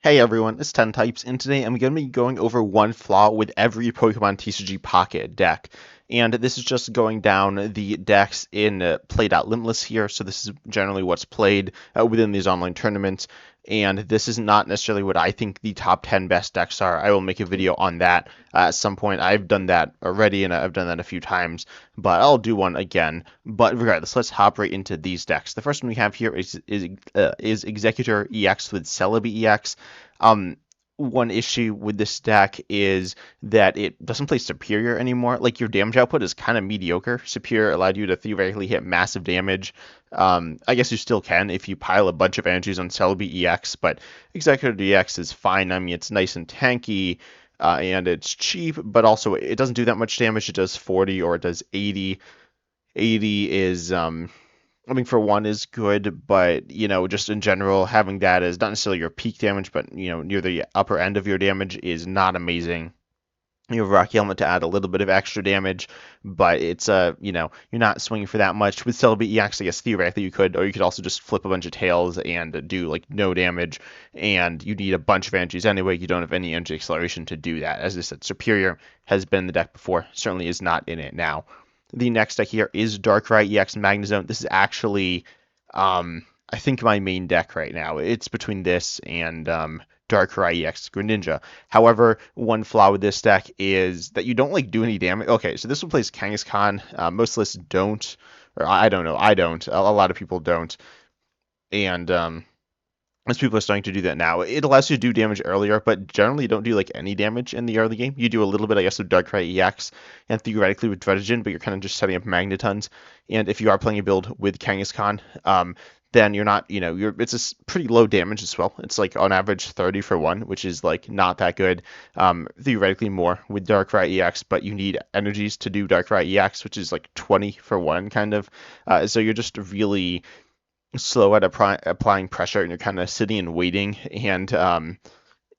Hey everyone, it's 10 Types, and today I'm going to be going over one flaw with every Pokemon TCG Pocket deck. And this is just going down the decks in Play.Limitless here, so this is generally what's played within these online tournaments. And this is not necessarily what I think the top 10 best decks are. I will make a video on that at some point. I've done that already, and I've done that a few times, but I'll do one again. But regardless, let's hop right into these decks. The first one we have here is Exeggutor EX with Celebi EX. Um, One issue with this deck is that it doesn't play Superior anymore. Like your damage output is kind of mediocre. Superior allowed you to theoretically hit massive damage. I guess you still can if you pile a bunch of energies on Celebi EX, but Executor EX is fine. I mean, it's nice and tanky, and it's cheap, but also it doesn't do that much damage. It does 40 or it does 80. 80 is I mean, for one is good, but just in general, having that as not necessarily your peak damage, but near the upper end of your damage is not amazing. You have Rocky Helmet to add a little bit of extra damage, but it's you're not swinging for that much. With Celebi EX, I guess theoretically you could, or you could also just flip a bunch of tails and do like no damage, and you need a bunch of energies anyway. You don't have any energy acceleration to do that. As I said, Superior has been in the deck before, certainly is not in it now. The next deck here is Darkrai EX Magnezone. This is actually, I think, my main deck right now. It's between this and Darkrai EX Greninja. However, one flaw with this deck is that you don't like do any damage. Okay, so this one plays Kangaskhan. Most lists don't, or I don't know. I don't. A lot of people don't, and most people are starting to do that now. It allows you to do damage earlier, but generally you don't do like any damage in the early game. You do a little bit, I guess, with Darkrai EX and theoretically with Dredgen, but you're kind of just setting up Magnetons. And if you are playing a build with Kangaskhan, then you're not, it's a pretty low damage as well. It's like on average 30 for one, which is like not that good. Theoretically more with Darkrai EX, but you need energies to do Darkrai EX, which is like 20 for one kind of. So you're just really slow at applying pressure and you're kind of sitting and waiting and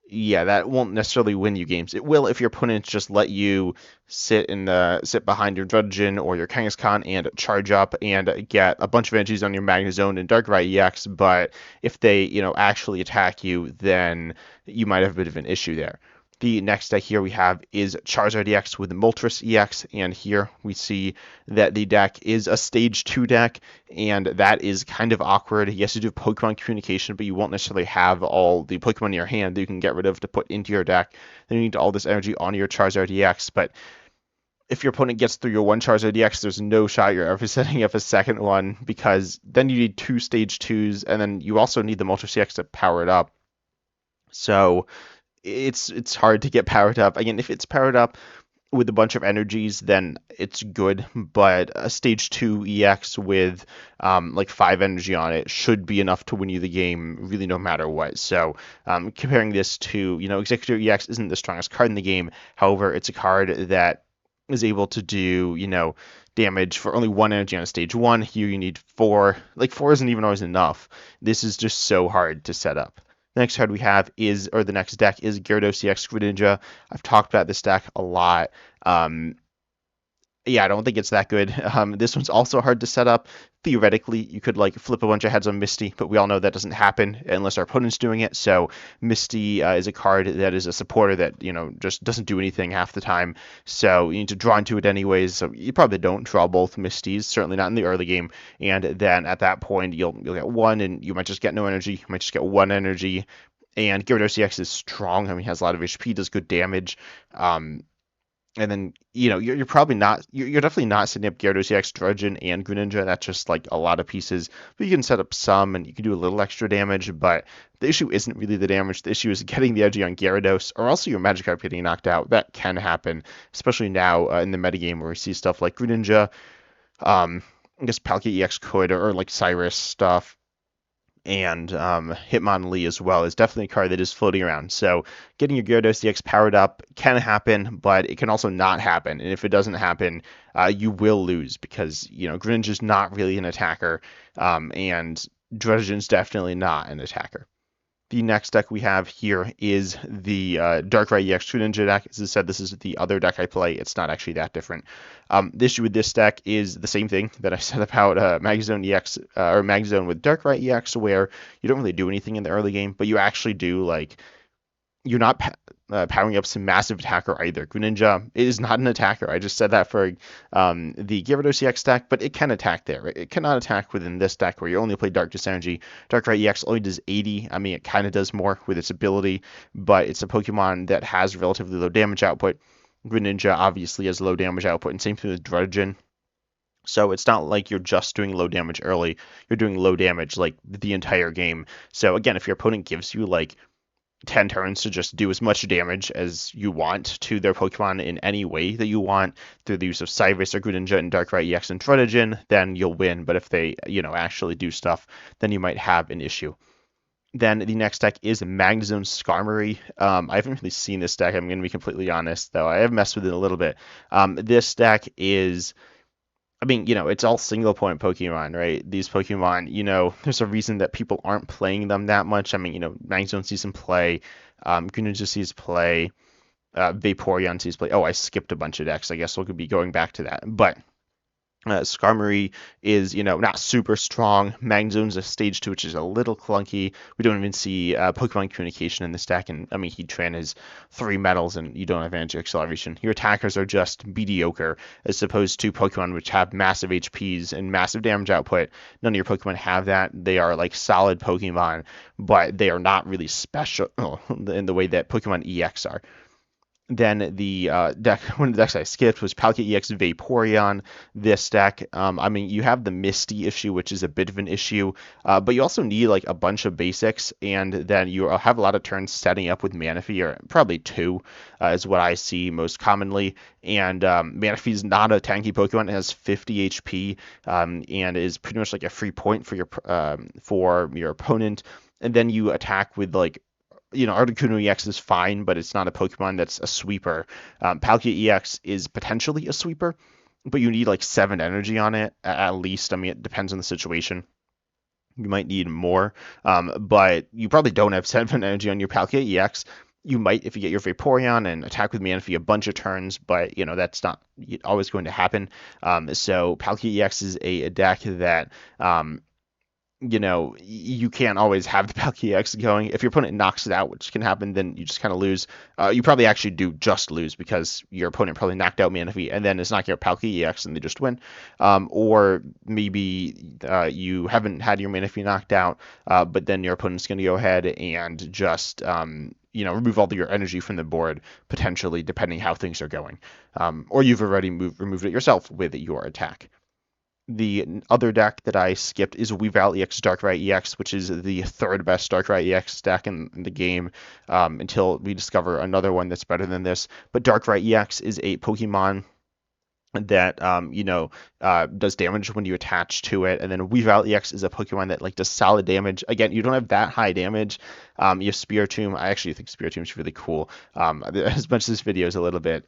yeah, that won't necessarily win you games. It will if your opponents just let you sit behind your Dredgen or your Kangaskhan and charge up and get a bunch of energies on your Magnezone and Darkrai EX, but if they actually attack you, then you might have a bit of an issue there. The next deck here we have is Charizard EX with Moltres EX, and here we see that the deck is a Stage 2 deck, and that is kind of awkward. Yes, you do have Pokemon communication, but you won't necessarily have all the Pokemon in your hand that you can get rid of to put into your deck. Then you need all this energy on your Charizard EX, but if your opponent gets through your one Charizard EX, there's no shot you're ever setting up a second one, because then you need two Stage 2s, and then you also need the Moltres EX to power it up. So it's hard to get powered up. Again, if it's powered up with a bunch of energies, then it's good. But a stage 2 EX with like 5 energy on it should be enough to win you the game, really, no matter what. So comparing this to, Exeggutor EX isn't the strongest card in the game. However, it's a card that is able to do, damage for only 1 energy on a stage 1. Here you need 4. Like 4 isn't even always enough. This is just so hard to set up. The next card we have the next deck is Gyarados EX Greninja. I've talked about this deck a lot. Yeah, I don't think it's that good. This one's also hard to set up. Theoretically, you could like flip a bunch of heads on Misty, but we all know that doesn't happen unless our opponent's doing it. So Misty is a card that is a supporter that just doesn't do anything half the time. So you need to draw into it anyways. So you probably don't draw both Misties, certainly not in the early game. And then at that point, you'll get one, and you might just get no energy. You might just get 1 energy. And Gyarados EX is strong. I mean, he has a lot of HP, does good damage. And then you're probably not you're definitely not setting up Gyarados EX, Dredgen, and Greninja. That's just like a lot of pieces. But you can set up some, and you can do a little extra damage. But the issue isn't really the damage. The issue is getting the energy on Gyarados, or also your Magikarp getting knocked out. That can happen, especially now in the metagame where we see stuff like Greninja. I guess Palkia EX could, or like Cyrus stuff. And Hitmonlee as well is definitely a card that is floating around. So getting your Gyarados EX powered up can happen, but it can also not happen. And if it doesn't happen, you will lose because Greninja's not really an attacker, and Dredgen's definitely not an attacker. The next deck we have here is the Darkrai EX Greninja deck. As I said, this is the other deck I play. It's not actually that different. The issue with this deck is the same thing that I said about Magnezone EX or Magnezone with Darkrai EX, where you don't really do anything in the early game, but you actually do like you're not powering up some massive attacker either. Greninja is not an attacker. I just said that for the Gyarados EX deck, but it can attack there. It cannot attack within this deck where you only play Darkness Energy. Darkrai EX only does 80. I mean, it kind of does more with its ability, but it's a Pokemon that has relatively low damage output. Greninja obviously has low damage output, and same thing with Druddigon. So it's not like you're just doing low damage early. You're doing low damage like the entire game. So again, if your opponent gives you like 10 turns to just do as much damage as you want to their Pokemon in any way that you want through the use of Cyrus or Greninja and Darkrai EX and Druddigon, then you'll win. But if they, actually do stuff, then you might have an issue. Then the next deck is Magnezone Skarmory. I haven't really seen this deck. I'm going to be completely honest, though. I have messed with it a little bit. This deck is... I mean, it's all single point Pokemon, right? These Pokemon, there's a reason that people aren't playing them that much. I mean, Magnezone sees them play, Greninja sees play, Vaporeon sees play. Oh, I skipped a bunch of decks. I guess we'll be going back to that. But Skarmory is, not super strong. Magnezone's a stage 2, which is a little clunky. We don't even see Pokemon communication in this deck. And, I mean, Heatran is 3 metals, and you don't have energy acceleration. Your attackers are just mediocre, as opposed to Pokemon which have massive HPs and massive damage output. None of your Pokemon have that. They are, like, solid Pokemon, but they are not really special in the way that Pokemon EX are. Then the one of the decks I skipped was Palkia EX Vaporeon. This deck, I mean, you have the Misty issue, which is a bit of an issue, but you also need like a bunch of basics, and then you have a lot of turns setting up with Manaphy, or probably 2 is what I see most commonly. And Manaphy is not a tanky Pokemon. It has 50 HP and is pretty much like a free point for your opponent. And then you attack with like Articuno EX is fine, but it's not a Pokemon that's a sweeper. Palkia EX is potentially a sweeper, but you need like 7 energy on it at least. I mean, it depends on the situation. You might need more, but you probably don't have 7 energy on your Palkia EX. You might if you get your Vaporeon and attack with Manaphy a bunch of turns, but that's not always going to happen. So Palkia EX is a deck that you can't always have the Palkia EX going. If your opponent knocks it out, which can happen, then you just kind of lose. You probably actually do just lose because your opponent probably knocked out Manaphy and then it's knocking out Palkia EX and they just win. Or maybe you haven't had your Manaphy knocked out, but then your opponent's going to go ahead and just remove all your energy from the board, potentially, depending how things are going. Or you've already removed it yourself with your attack. The other deck that I skipped is Weavile EX Darkrai EX, which is the 3rd best Darkrai EX deck in the game until we discover another one that's better than this. But Darkrai EX is a Pokemon that does damage when you attach to it, and then Weavile EX is a Pokemon that like does solid damage. Again, you don't have that high damage. You have Spiritomb. I actually think Spiritomb is really cool. As much as this video is a little bit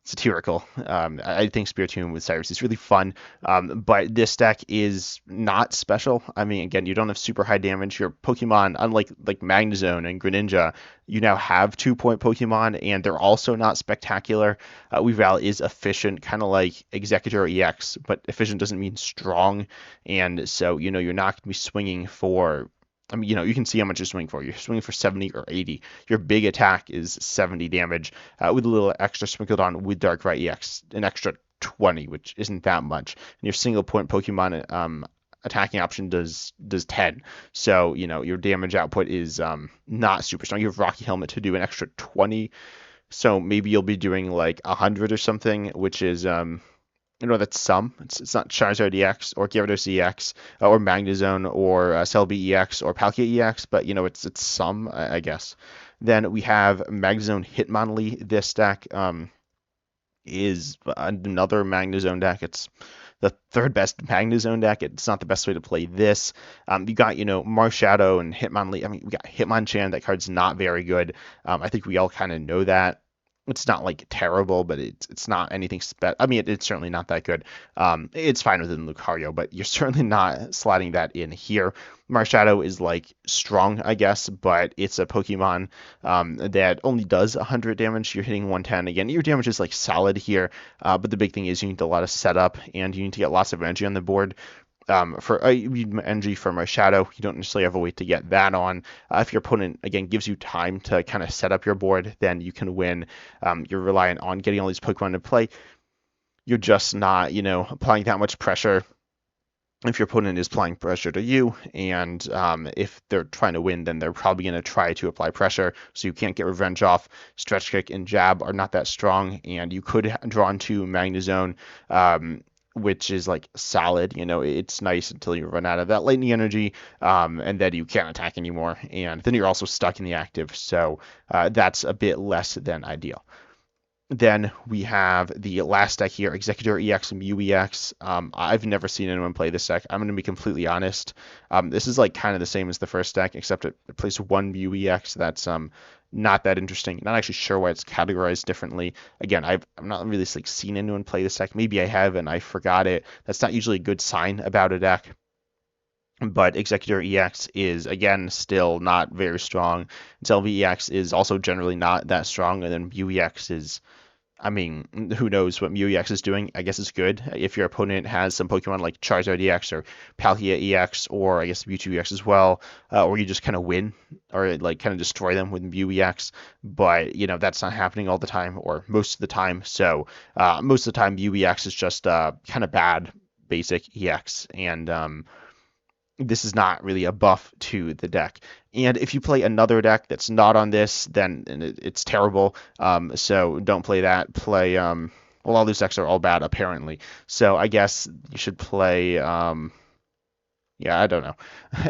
satirical. I think Spiritomb with Cyrus is really fun, but this deck is not special. I mean, again, you don't have super high damage. Your Pokemon, unlike like Magnezone and Greninja, you now have 2-point Pokemon, and they're also not spectacular. Weavile is efficient, kind of like Exeggutor EX, but efficient doesn't mean strong, and so you're not going to be swinging for. I mean, you can see how much you're swinging for. You're swinging for 70 or 80. Your big attack is 70 damage with a little extra sprinkled on with Darkrai EX, an extra 20, which isn't that much. And your single point Pokemon attacking option does 10. So, your damage output is not super strong. You have Rocky Helmet to do an extra 20. So maybe you'll be doing like 100 or something, which is... that's some. It's not Charizard EX or Gyarados EX or Magnezone or Celebi EX or Palkia EX, but it's some, I guess. Then we have Magnezone Hitmonlee. This deck is another Magnezone deck. It's the 3rd best Magnezone deck. It's not the best way to play this. You got, Marshadow and Hitmonlee. I mean, we got Hitmonchan. That card's not very good. I think we all kind of know that. It's not like terrible, but it's not anything I mean, it's certainly not that good. It's fine within Lucario, but you're certainly not sliding that in here. Marshadow is like strong, I guess, but it's a Pokemon that only does 100 damage. You're hitting 110 again. Your damage is like solid here, but the big thing is you need a lot of setup and you need to get lots of energy on the board. For you need energy from a shadow. You don't necessarily have a way to get that on. If your opponent again gives you time to kind of set up your board, then you can win. You're reliant on getting all these Pokemon to play. You're just not, applying that much pressure. If your opponent is applying pressure to you, and if they're trying to win, then they're probably going to try to apply pressure, so you can't get revenge off. Stretch Kick and Jab are not that strong, and you could draw into Magnezone, which is like solid. It's nice until you run out of that lightning energy, and then you can't attack anymore, and then you're also stuck in the active, so that's a bit less than ideal. Then we have the last deck here, Exeggutor EX and Mew EX. I've never seen anyone play this deck. I'm going to be completely honest. This is like kind of the same as the first deck, except it plays one Mew EX. That's not that interesting. Not actually sure why it's categorized differently. Again, I'm not really like seen anyone play this deck. Maybe I have and I forgot it. That's not usually a good sign about a deck. But Exeggutor EX is, again, still not very strong. Zelvi EX is also generally not that strong. And then Mew EX is, I mean, who knows what Mew EX is doing? I guess it's good. If your opponent has some Pokemon like Charizard EX or Palkia EX, or I guess Mewtwo EX as well, or you just kind of win or like kind of destroy them with Mew EX. But, that's not happening all the time or most of the time. So most of the time, Mew EX is just kind of bad basic EX. And this is not really a buff to the deck. And if you play another deck that's not on this, then it's terrible. So don't play that. Play well, all these decks are all bad apparently. So I guess you should play yeah, I don't know.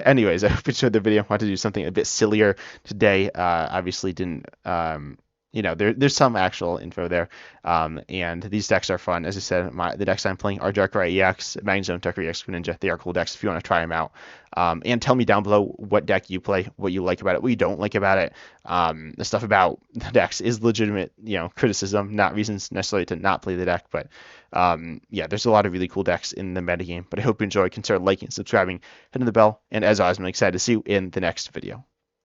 Anyways, I hope you enjoyed the video. I wanted to do something a bit sillier today. Obviously didn't there's some actual info there. And these decks are fun. As I said, the decks I'm playing are Darkrai EX, Magnezone, Darkrai EX, Ninja. They are cool decks if you want to try them out. And tell me down below what deck you play, what you like about it, what you don't like about it. The stuff about the decks is legitimate, criticism, not reasons necessarily to not play the deck. But yeah, there's a lot of really cool decks in the metagame. But I hope you enjoy. Consider liking, subscribing, hitting the bell. And as always, I'm excited to see you in the next video.